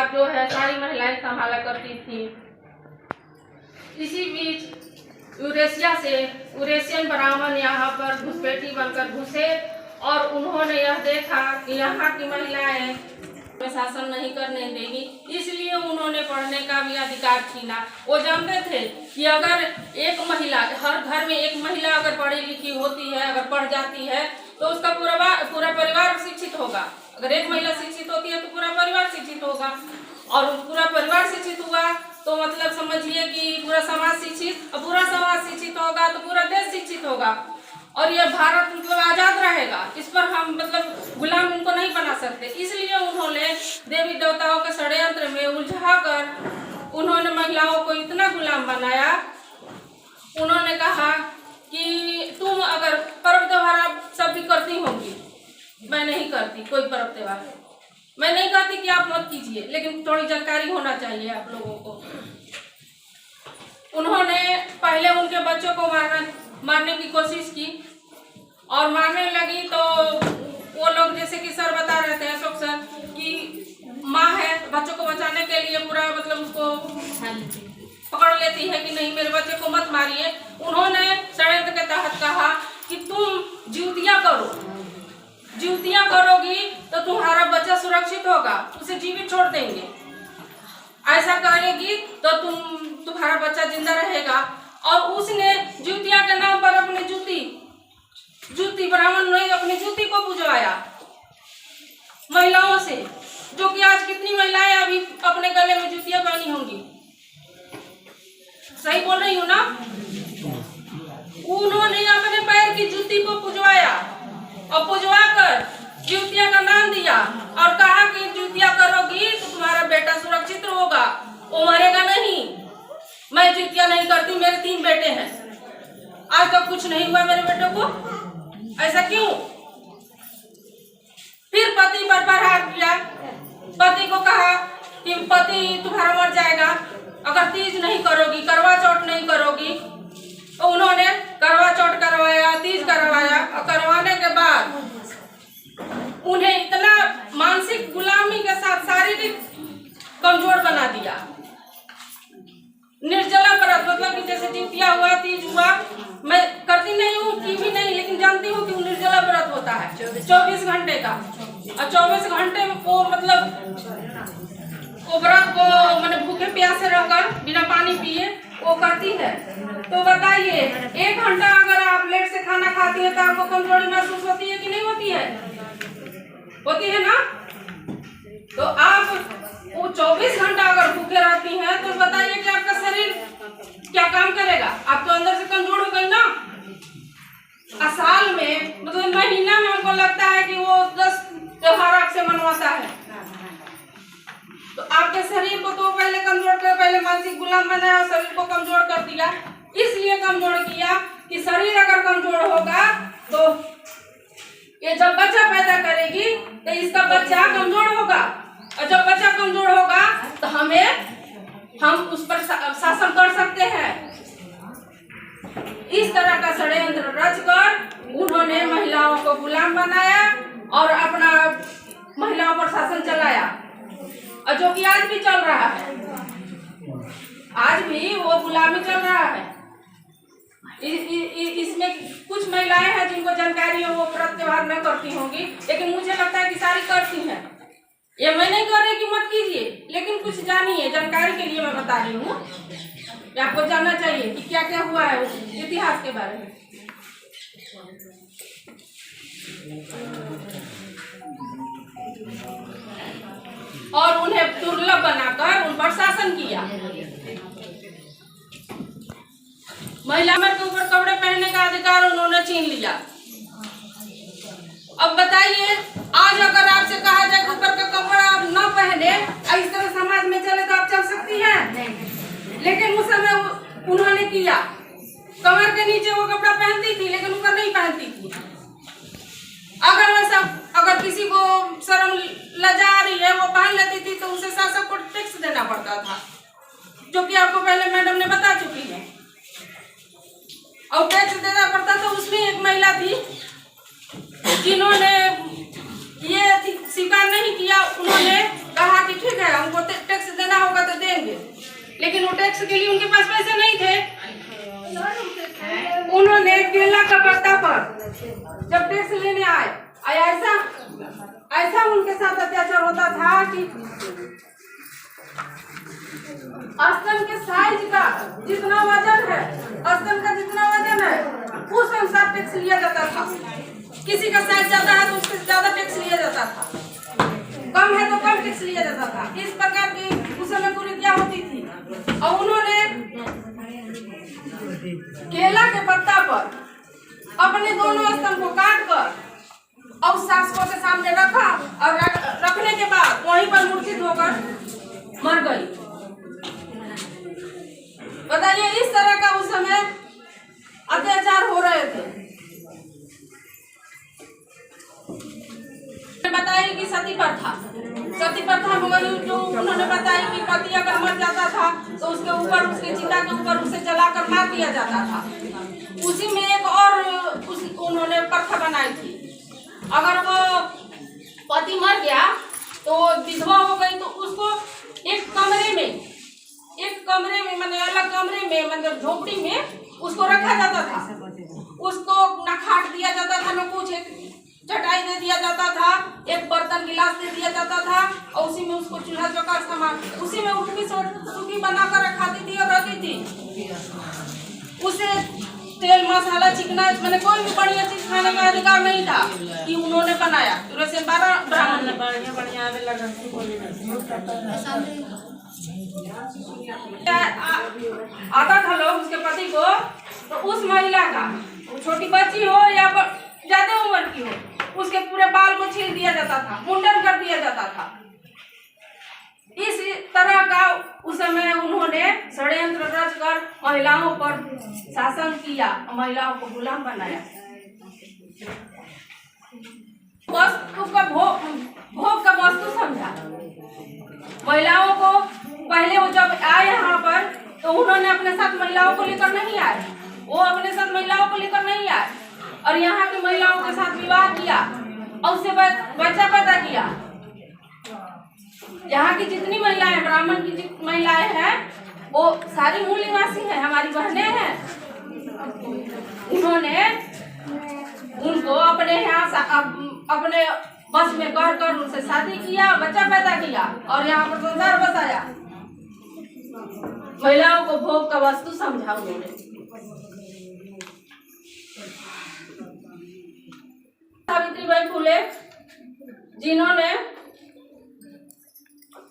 परिवार जो है सारी महिलाएं संभाला करती थी। इसी बीच यूरेशियन ब्राह्मण यहाँ पर घुसपैठी बनकर घुसे और उन्होंने यह देखा कि यहाँ की महिलाएं शासन नहीं करने देगी, इसलिए उन्होंने पढ़ने का भी अधिकार छीना। वो जानते थे कि अगर एक महिला, हर घर में एक महिला अगर पढ़ी लिखी होती है, अगर पढ़ जाती है तो उसका पूरा परिवार शिक्षित होगा। अगर एक महिला शिक्षित होती है तो पूरा परिवार शिक्षित होगा, और पूरा परिवार शिक्षित हुआ तो मतलब समझिए कि पूरा समाज शिक्षित, और पूरा समाज शिक्षित होगा तो पूरा देश शिक्षित होगा, और यह भारत मतलब आजाद रहेगा। इस पर हम मतलब गुलाम इनको नहीं बना सकते। इसलिए उन्होंने देवी देवताओं के षड्यंत्र में उलझाकर उन्होंने महिलाओं को इतना गुलाम बनाया। उन्होंने कहा कि तुम अगर पर्व त्योहार आप सब भी करती होंगी, मैं नहीं करती कोई पर्व त्योहार, मैं नहीं कहती कि आप मत कीजिए, लेकिन थोड़ी जानकारी होना चाहिए आप लोगों को। उन्होंने पहले उनके बच्चों को मारने की कोशिश की, और मारने लगी तो वो लोग जैसे कि सर बता रहे थे, अशोक सर, कि माँ है बच्चों को बचाने के लिए पूरा मतलब उसको पकड़ लेती है कि नहीं मेरे बच्चे को मत मारिए। उन्होंने षड्यंत्र के तहत कहा कि तुम ज्योतियाँ करो, ज्योतियाँ करोगी तो तुम्हारा बच्चा सुरक्षित होगा, उसे जीवित छोड़ देंगे, ऐसा करेगी तो तुम्हारा बच्चा जिंदा रहेगा। और उसने ज्योतिया के नाम पर अपनी जूती ब्राह्मण ने अपनी जूती को बुझवाया महिलाओं से, जो कि आज कितनी महिलाएं अभी अपने गले में जूतियां पहनी होंगी। सही बोल रही हूँ ना? उन्होंने अपने पैर की जूती को पुजवाया और पुजवा कर जूतिया का नाम दिया और कहा कि जूतिया करोगी तो तुम्हारा बेटा सुरक्षित होगा, वो मरेगा नहीं। मैं जूतिया नहीं करती, मेरे 3 बेटे हैं, आज तक कुछ नहीं हुआ मेरे बेटों को, ऐसा क्यों? फिर पति पर प्रहार किया, पति को कहा कि पति तुम्हारा मर जाएगा अगर तीज नहीं करोगी, करवा चौथ नहीं करोगी। तो उन्होंने करवा चौथ करवाया, तीज करवाया, और करवाने के बाद उन्हें इतना मानसिक गुलामी के साथ शारीरिक कमजोर बना दिया। निर्जला व्रत मतलब कि जैसे जितिया हुआ, तीज हुआ, मैं करती नहीं हूँ की भी नहीं, लेकिन जानती हूँ कि वो निर्जला व्रत होता है 24 घंटे का, और 24 घंटे में वो मतलब वो व्रत को मैंने भूखे प्यासे रहकर बिना पानी पिए वो करती है। तो बताइए 1 घंटा अगर आप लेट से खाना खाती है तो आपको कमजोरी महसूस होती है कि नहीं होती है? होती है ना? तो आप वो 24 घंटा अगर भूखे रहती हैं तो बताइए कि आपका शरीर क्या काम करेगा? आप तो अंदर से कमजोर हो गई ना। साल में मतलब महीना में हमको लगता है कि वो 10 त्योहार आपसे मनवाता है, तो आपके शरीर को तो पहले कमजोर कर, पहले मानसिक गुलाम बनाया और शरीर को कमजोर कर दिया। इसलिए कमजोर किया कि शरीर अगर कमजोर होगा तो ये जब बच्चा पैदा करेगी तो इसका बच्चा कमजोर होगा, और जब बच्चा कमजोर होगा तो हम उस पर शासन कर सकते हैं। इस तरह का षड्यंत्र रचकर उन्होंने महिलाओं को गुलाम बनाया और अपना महिलाओं पर शासन चलाया, और जो कि आज भी चल रहा है, आज भी वो गुलामी चल रहा है। इसमें कुछ महिलाएं हैं जिनको जानकारी है, वो व्रत त्योहार न करती होंगी, लेकिन मुझे लगता है कि सारी करती हैं। ये मैं नहीं कर रही कि मत कीजिए, लेकिन कुछ जानिए, जानकारी के लिए मैं बता रही हूँ कि आपको जानना चाहिए कि क्या क्या हुआ है उस इतिहास के बारे में। और उन्हें दुर्लभ बनाकर उन पर शासन किया। महिला के ऊपर कपड़े पहनने का अधिकार उन्होंने छीन लिया। अब बताइए, आज अगर आपसे कहा जाए कि ऊपर का कपड़ा आप न पहने, इस तरह समाज में चले तो आप चल सकती हैं? लेकिन उस समय उन्होंने किया। कमर के नीचे वो कपड़ा पहनती थी, लेकिन ऊपर नहीं पहनती थी। अगर किसी को शर्म लजा रही है, वो पहन लेती थी, तो उसे शासक को टैक्स देना पड़ता था, जो कि आपको पहले मैडम ने बता चुकी है। और टैक्स देना पड़ता था। उसमें एक महिला थी जिन्होंने ये स्वीकार नहीं किया। उन्होंने कहा कि ठीक है, हमको टैक्स के लिए उनके पास पैसे नहीं थे। उन्होंने केला का पत्ता पर जब टैक्स लेने आए, ऐसा उनके साथ अत्याचार होता था कि स्तन के साइज का जितना वजन है, स्तन का जितना वजन है उस अनुसार टैक्स लिया जाता था। किसी का साइज ज्यादा है तो उससे ज्यादा टैक्स लिया जाता था, कम है तो कम टैक्स लिया जाता था। इस प्रकार की उस समय कुरीतियां होती थी। और उन्होंने केला के पत्ता पर अपने दोनों स्तन को काट कर और शासकों के सामने रखा और रखने के बाद वहीं पर मूर्छित होकर मर गई। बताइए, इस तरह का उस समय अत्याचार हो रहे थे। बताया कि सती प्रथा जो उन्होंने बताया कि पति अगर मर जाता था तो उसके ऊपर, उसके चिता के ऊपर उसे जलाकर मार दिया जाता था। उसी में एक और उन्होंने प्रथा बनाई थी, अगर वो पति मर गया तो विधवा हो गई तो उसको एक कमरे में मतलब अलग कमरे में, मतलब झोपड़ी में उसको रखा जाता था। उसको न खाट दिया जाता था, न कुछ, एक चटाई दे दिया जाता था, एक बर्तन गिलास दे दिया जाता था और उसी में उसको चूल्हा चौका सामान, उसी में उनकी बनाकर रखाती थी और रखी थी। उसे तेल मसाला चिकना, मैंने कोई भी बढ़िया चीज खाने का अधिकार नहीं था कि उन्होंने बनाया। वैसे 12 ब्राह्मण ने बढ़िया आता था लोग उसके पति को, तो उस महिला का, छोटी बच्ची हो या ज्यादा उम्र की हो, उसके पूरे बाल को छील दिया जाता था, मुंडन कर दिया जाता था। इस तरह का उस समय उन्होंने षड्यंत्र रचकर महिलाओं पर शासन किया, महिलाओं को गुलाम बनाया। वस्तु का भोग का वस्तु समझा। महिलाओं को पहले वो जब आए यहाँ पर तो उन्होंने अपने साथ महिलाओं को लेकर नहीं आए, वो अपने साथ महिलाओं को लेकर नहीं आए और यहाँ की महिलाओं के साथ विवाह किया और उससे बच्चा पैदा किया। यहाँ की जितनी महिलाएं, ब्राह्मण की जितनी महिलाएं हैं वो सारी मूल निवासी हैं, हमारी बहनें हैं। उन्होंने उनको अपने यहाँ अपने बस में कर उनसे शादी किया, बच्चा पैदा किया और यहाँ पर संसार बसाया। महिलाओं को भोग का वस्तु समझा उन्होंने। सावित्रीबाई फुले जिन्होंने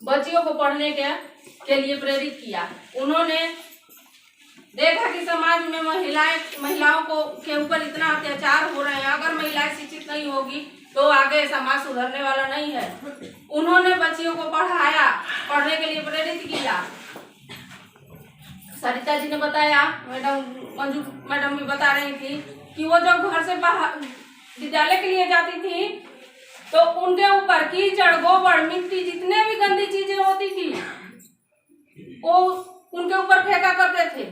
बच्चियों को पढ़ने के लिए प्रेरित किया, उन्होंने देखा कि समाज में महिलाओं को के ऊपर इतना अत्याचार हो रहे हैं, अगर महिलाएं शिक्षित नहीं होगी तो आगे समाज सुधरने वाला नहीं है। उन्होंने बच्चियों को पढ़ाया, पढ़ने के लिए प्रेरित किया। सरिता जी ने बताया, मंजू मैडम भी बता रही थी कि वो जब घर से बाहर विद्यालय के लिए जाती थी तो उनके ऊपर कीचड़, गोबर, मिट्टी, जितने भी गंदी चीजें होती थी वो उनके ऊपर फेंका करते थे।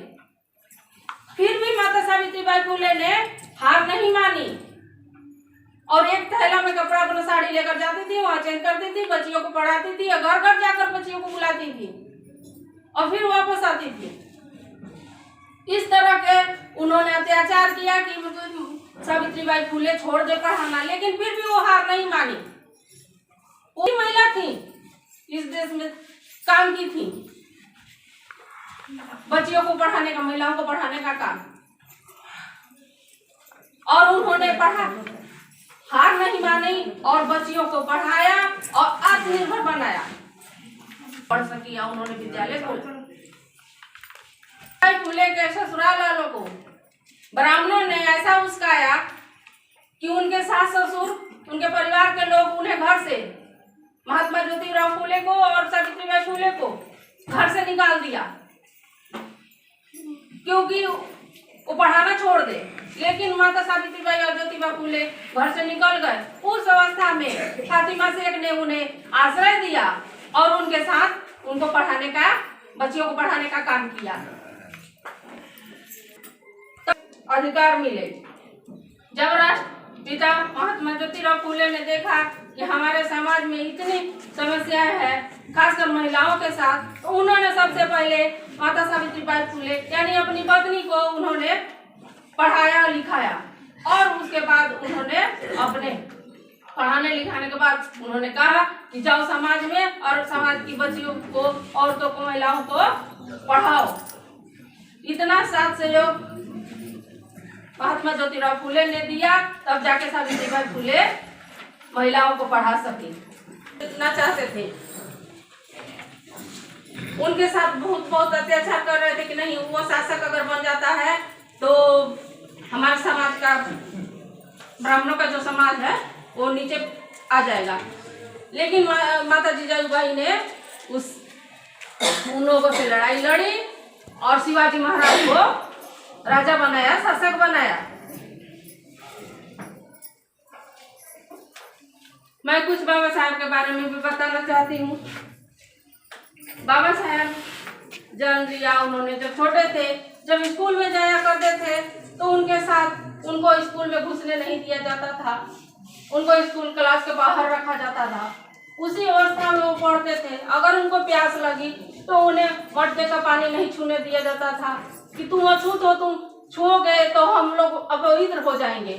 फिर भी माता सावित्रीबाई फुले ने हार नहीं मानी और एक थैला में कपड़ा, अपना साड़ी लेकर जाती थी, वहां चेंज करती थी, बच्चियों को पढ़ाती थी, घर घर जाकर बच्चियों को बुलाती थी और फिर वापस आती थी। इस तरह के उन्होंने अत्याचार किया कि सावित्रीबाई फुले छोड़ दे पढ़ाना, लेकिन फिर भी वो हार नहीं मानी। वो महिला थी, इस देश में काम की थी, बच्चियों को पढ़ाने का, महिलाओं को पढ़ाने का काम, और उन्होंने पढ़ा, हार नहीं मानी और बच्चियों को पढ़ाया और आत्मनिर्भर बनाया। पढ़ सकी उन्होंने विद्यालय को। फुले के ससुराल वालों को ब्राह्मणों ने ऐसा उस्काया कि उनके सास ससुर, उनके परिवार के लोग उन्हें घर से, महात्मा ज्योतिराव फुले को और सावित्रीबाई फुले को घर से निकाल दिया क्योंकि वो पढ़ाना छोड़ दे। लेकिन माता सावित्रीबाई और ज्योतिबा फुले घर से निकल गए। उस अवस्था में फातिमा शेख ने उन्हें आश्रय दिया और उनके साथ उनको पढ़ाने का, बच्चियों को पढ़ाने का काम किया। अधिकार मिले। जब राष्ट्रपिता महात्मा ज्योतिराव फुले ने देखा कि हमारे समाज में इतनी समस्याएं हैं, खासकर महिलाओं के साथ, तो उन्होंने सबसे पहले माता सावित्रीबाई फुले यानी अपनी पत्नी को उन्होंने पढ़ाया लिखाया और उसके बाद उन्होंने अपने पढ़ाने लिखाने के बाद उन्होंने कहा कि जाओ समाज में और समाज की बच्चियों को, औरतों को, महिलाओं को पढ़ाओ। इतना साथ सहयोग महात्मा ज्योतिराव फुले ने दिया, तब जाके सावित्रीबाई फुले महिलाओं को पढ़ा सके। इतना चाहते थे, उनके साथ बहुत अत्याचार कर रहे थे कि नहीं वो शासक अगर बन जाता है तो हमारे समाज का, ब्राह्मणों का जो समाज है वो नीचे आ जाएगा। लेकिन माता जिजाऊबाई ने उन लोगों से लड़ाई लड़ी और शिवाजी महाराज को राजा बनाया, शासक बनाया। मैं कुछ बाबा साहब के बारे में भी बताना चाहती हूँ। बाबा साहब जन्म लिया उन्होंने जब छोटे थे, जब स्कूल में जाया करते थे तो उनके साथ उनको स्कूल में घुसने नहीं दिया जाता था, उनको स्कूल क्लास के बाहर रखा जाता था। उसी अवस्था में वो पढ़ते थे। अगर उनको प्यास लगी तो उन्हें मटके का पानी नहीं छूने दिया जाता था कि तुम अछूत हो, तुम छुओगे तो हम लोग अपवित्र हो जाएंगे।